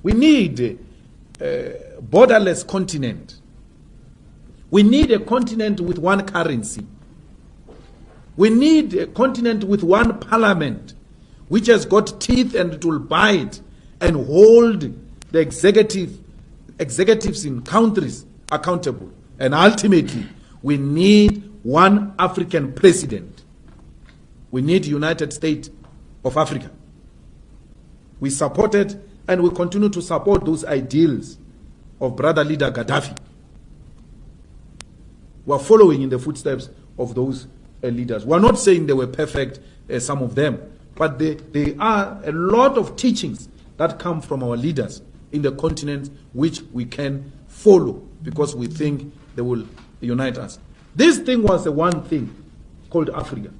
We need a borderless continent. We need a continent with one currency. We need a continent with one parliament, which has got teeth and it will bite and hold the executives in countries accountable. And ultimately, we need one African president. We need United States of Africa. We supported and we continue to support those ideals of brother leader Gaddafi. We are following in the footsteps of those leaders. We are not saying they were perfect, some of them, but there are a lot of teachings that come from our leaders in the continent which we can follow because we think they will unite us. This thing was the one thing called Africa.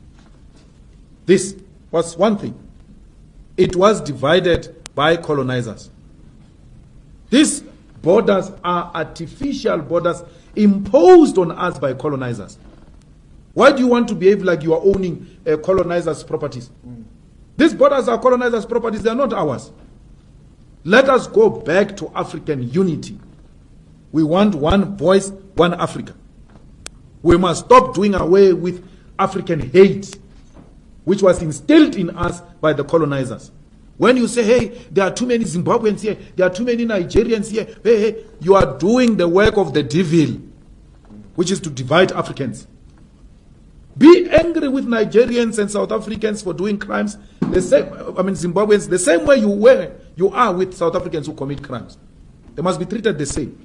This was one thing. It was divided by colonizers. These borders are artificial borders imposed on us by colonizers. Why do you want to behave like you are owning colonizers' properties? These borders are colonizers' properties, they are not ours. Let us go back to African unity. We want one voice, one Africa. We must stop doing away with African hate, which was instilled in us by the colonizers. When you say, hey, there are too many Zimbabweans here, there are too many Nigerians here, hey, you are doing the work of the devil, which is to divide Africans. Be angry with Nigerians and South Africans for doing crimes, Zimbabweans, the same way you are with South Africans who commit crimes. They must be treated the same.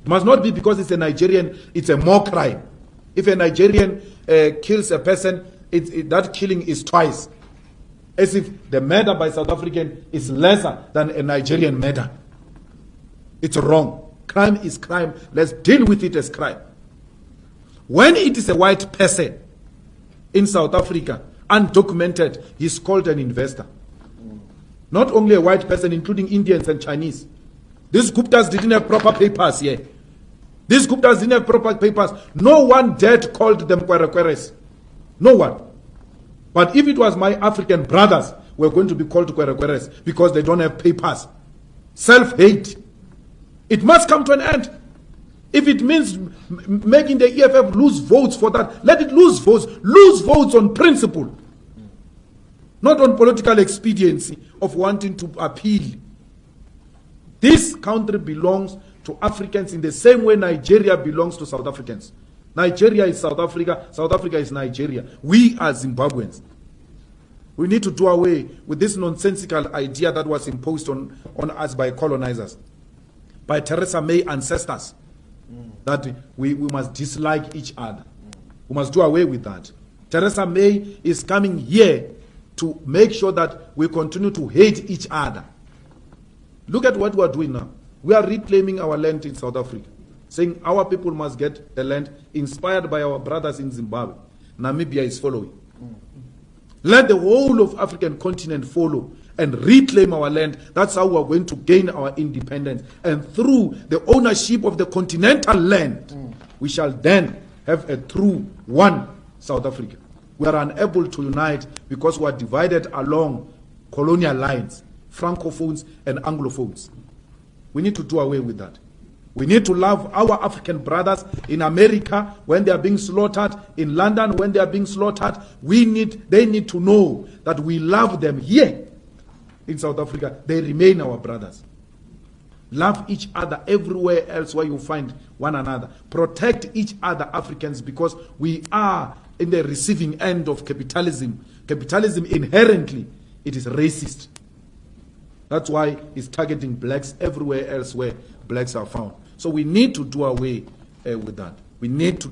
It must not be because it's a Nigerian, it's a more crime. If a Nigerian kills a person, that killing is twice. As if the murder by South African is lesser than a Nigerian murder. It's wrong. Crime is crime. Let's deal with it as crime. When it is a white person in South Africa, undocumented, he's called an investor. Not only a white person, including Indians and Chinese. These Guptas didn't have proper papers here. These Guptas didn't have proper papers. No one dared called them Kwerekweres. No one. But if it was my African brothers, we're going to be called Kwerekweres because they don't have papers. Self-hate. It must come to an end. If it means making the EFF lose votes for that, let it lose votes. Lose votes on principle. Not on political expediency of wanting to appeal. This country belongs to Africans in the same way Nigeria belongs to South Africans. Nigeria is South Africa. South Africa is Nigeria. We are Zimbabweans. We need to do away with this nonsensical idea that was imposed on us by colonizers, by Theresa May ancestors, that we must dislike each other. We must do away with that. Theresa May is coming here to make sure that we continue to hate each other. Look at what we are doing now. We are reclaiming our land in South Africa, saying our people must get the land inspired by our brothers in Zimbabwe. Namibia is following. Let the whole of African continent follow and reclaim our land. That's how we are going to gain our independence. And through the ownership of the continental land, we shall then have a true one South Africa. We are unable to unite because we are divided along colonial lines, Francophones and Anglophones. We need to do away with that. We need to love our African brothers in America when they are being slaughtered, in London when they are being slaughtered. They need to know that we love them here in South Africa. They remain our brothers. Love each other everywhere else where you find one another. Protect each other, Africans, because we are in the receiving end of capitalism. Capitalism inherently, it is racist. That's why it's targeting blacks everywhere else where blacks are found. So we need to do away with that. We need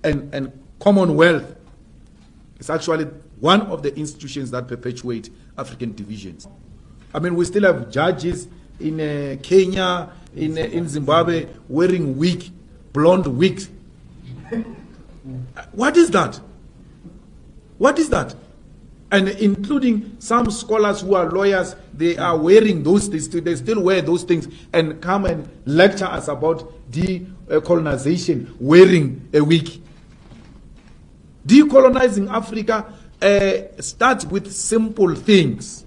and Commonwealth is actually one of the institutions that perpetuate African divisions. I mean, we still have judges in Kenya, in Zimbabwe, wearing blonde wigs. What is that? What is that? And including some scholars who are lawyers, they are wearing those things. They still wear those things and come and lecture us about decolonization, wearing a wig. Decolonizing Africa starts with simple things.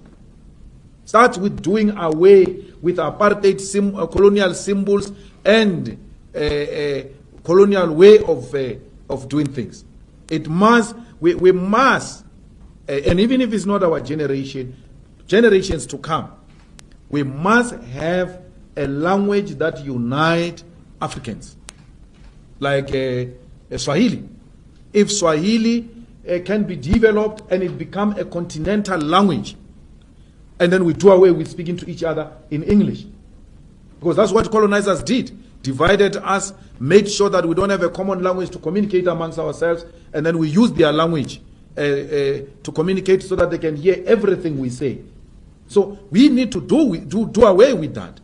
Starts with doing away with apartheid colonial symbols and colonial way of doing things. It must, we must, and even if it's not our generation, generations to come, we must have a language that unites Africans, like Swahili. If Swahili can be developed and it become a continental language, and then we do away with speaking to each other in English, because that's what colonizers did. Divided us, made sure that we don't have a common language to communicate amongst ourselves, and then we use their language to communicate so that they can hear everything we say. So we need to do away with that.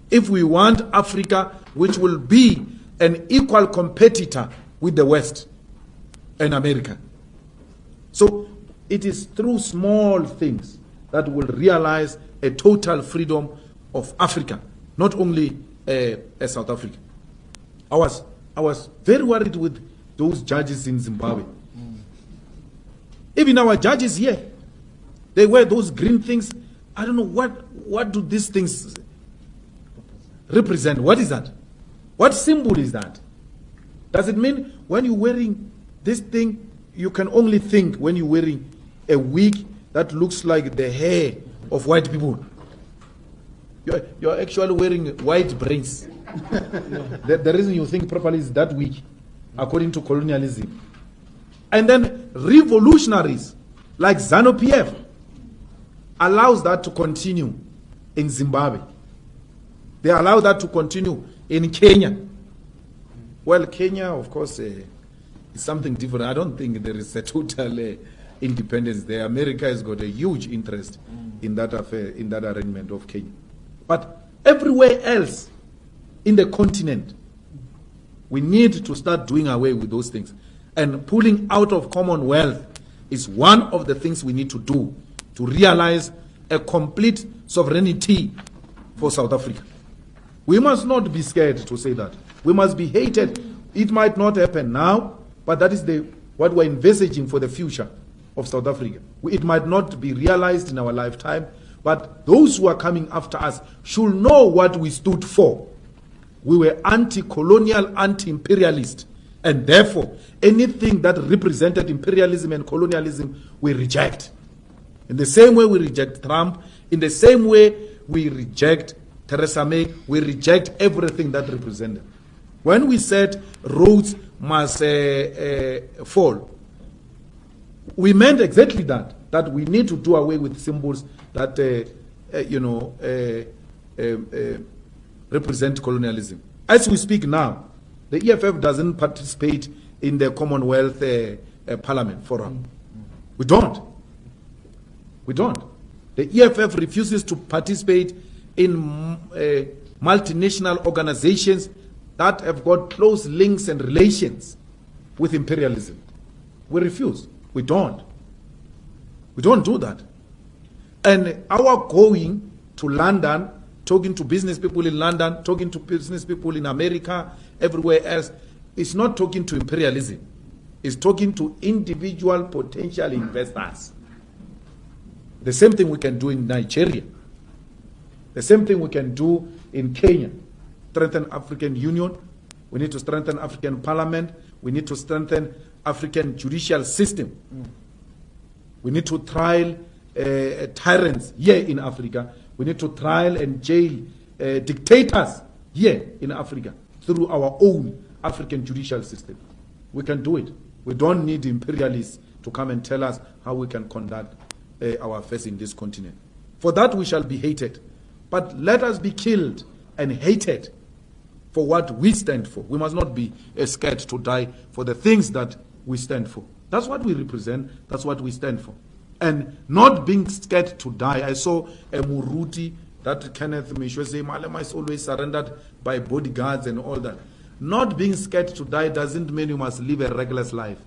If we want Africa, which will be an equal competitor with the West and America. So it is through small things that will realize a total freedom of Africa, not only South Africa. I was very worried with those judges in Zimbabwe. Even our judges here, they wear those green things. I don't know what do these things represent. What is that? What symbol is that? Does it mean when you're wearing this thing, you can only think when you're wearing a wig that looks like the hair of white people? You're actually wearing white brains. The reason you think properly is that weak, according to colonialism. And then revolutionaries like ZANU-PF allows that to continue in Zimbabwe. They allow that to continue in Kenya. Well, Kenya, of course, is something different. I don't think there is a total independence there. America has got a huge interest in that affair, in that arrangement of Kenya. But everywhere else in the continent, we need to start doing away with those things. And pulling out of Commonwealth is one of the things we need to do to realize a complete sovereignty for South Africa. We must not be scared to say that. We must be hated. It might not happen now, but that is what we're envisaging for the future of South Africa. It might not be realized in our lifetime, but those who are coming after us should know what we stood for. We were anti-colonial, anti-imperialist, and therefore anything that represented imperialism and colonialism we reject. In the same way we reject Trump, in the same way we reject Theresa May, we reject everything that represented. When we said roads must fall, we meant exactly that we need to do away with symbols that represent colonialism. As we speak now, the EFF doesn't participate in the Commonwealth Parliament Forum. We don't. The EFF refuses to participate in multinational organizations that have got close links and relations with imperialism. We refuse. We don't do that. And our going to London, talking to business people in London, talking to business people in America, everywhere else, is not talking to imperialism. It's talking to individual potential investors. The same thing we can do in Nigeria. The same thing we can do in Kenya. Strengthen African Union. We need to strengthen African Parliament. We need to strengthen African judicial system. We need to trial tyrants here in Africa. We need to trial and jail dictators here in Africa through our own African judicial system. We can do it. We don't need imperialists to come and tell us how we can conduct our affairs in this continent. For that we shall be hated. But let us be killed and hated for what we stand for. We must not be scared to die for the things that we stand for. That's what we represent. That's what we stand for. And not being scared to die. I saw a Muruti that Kenneth Mishwe say, Malema is always surrendered by bodyguards and all that. Not being scared to die doesn't mean you must live a reckless life.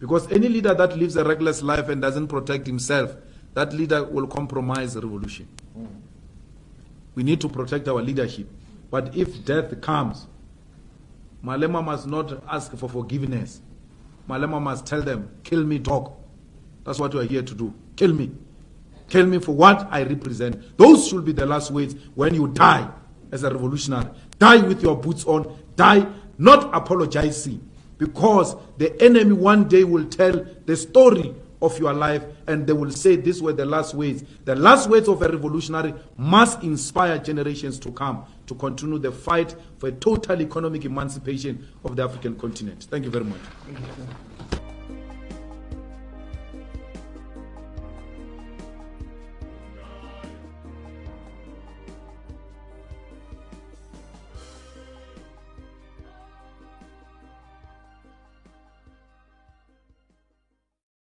Because any leader that lives a reckless life and doesn't protect himself, that leader will compromise the revolution. We need to protect our leadership. But if death comes, Malema must not ask for forgiveness. Malema must tell them, kill me, dog. That's what we are here to do. Kill me. Kill me for what I represent. Those should be the last words when you die as a revolutionary. Die with your boots on. Die not apologizing, because the enemy one day will tell the story of your life and they will say these were the last words. The last words of a revolutionary must inspire generations to come to continue the fight for a total economic emancipation of the African continent. Thank you very much. Thank you.